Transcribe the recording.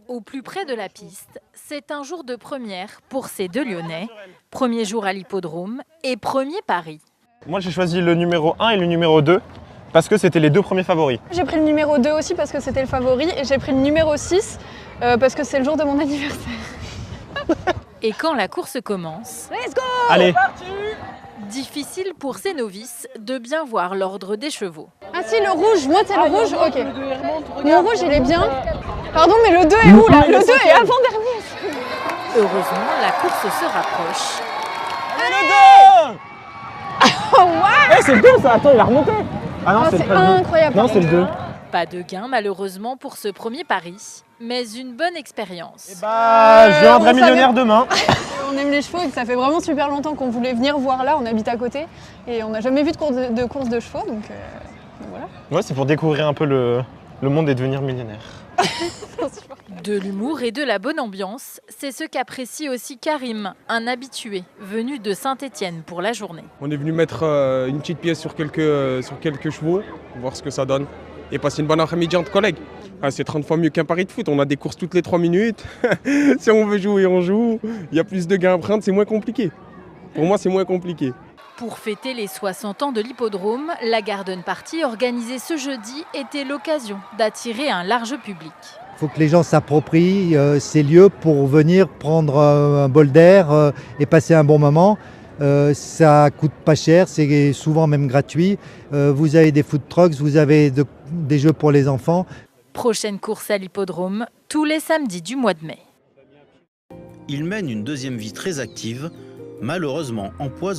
Au plus près de la piste, c'est un jour de première pour ces deux Lyonnais. Premier jour à l'hippodrome et premier pari. Moi j'ai choisi le numéro 1 et le numéro 2 parce que c'était les deux premiers favoris. J'ai pris le numéro 2 aussi parce que c'était le favori et j'ai pris le numéro 6 parce que c'est le jour de mon anniversaire. Et quand la course commence, Let's go! Allez, difficile pour ces novices de bien voir l'ordre des chevaux. Ah si, le rouge, moi c'est le rouge, ok. Mon rouge il est bien. Pardon, mais le 2 est où là? Le 2 est avant-dernier. Heureusement, la course se rapproche. le 2. Oh ouais! Eh, c'est le 2 ça, attends, il a remonté. Ah non, Oh, c'est c'est pas le 2. incroyable. Non, c'est le 2. Pas de gain malheureusement pour ce premier pari, mais une bonne expérience. Bah, je viendrai on millionnaire demain. On aime les chevaux et que ça fait vraiment super longtemps qu'on voulait venir voir là, on habite à côté et on n'a jamais vu de course de chevaux donc voilà. Ouais, c'est pour découvrir un peu le monde et devenir millionnaire. De l'humour et de la bonne ambiance, c'est ce qu'apprécie aussi Karim, un habitué venu de Saint-Étienne pour la journée. On est venu mettre une petite pièce sur quelques chevaux, voir ce que ça donne et passer une bonne après-midi entre collègues. Ah, c'est 30 fois mieux qu'un pari de foot, on a des courses toutes les 3 minutes. Si on veut jouer, on joue. Il y a plus de gains à prendre, c'est moins compliqué. Pour moi, c'est moins compliqué. Pour fêter les 60 ans de l'hippodrome, la Garden Party organisée ce jeudi était l'occasion d'attirer un large public. Il faut que les gens s'approprient ces lieux pour venir prendre un bol d'air et passer un bon moment. Ça coûte pas cher, c'est souvent même gratuit. Vous avez des food trucks, vous avez des jeux pour les enfants. Prochaine course à l'hippodrome, tous les samedis du mois de mai. Il mène une deuxième vie très active, malheureusement empoisonnée.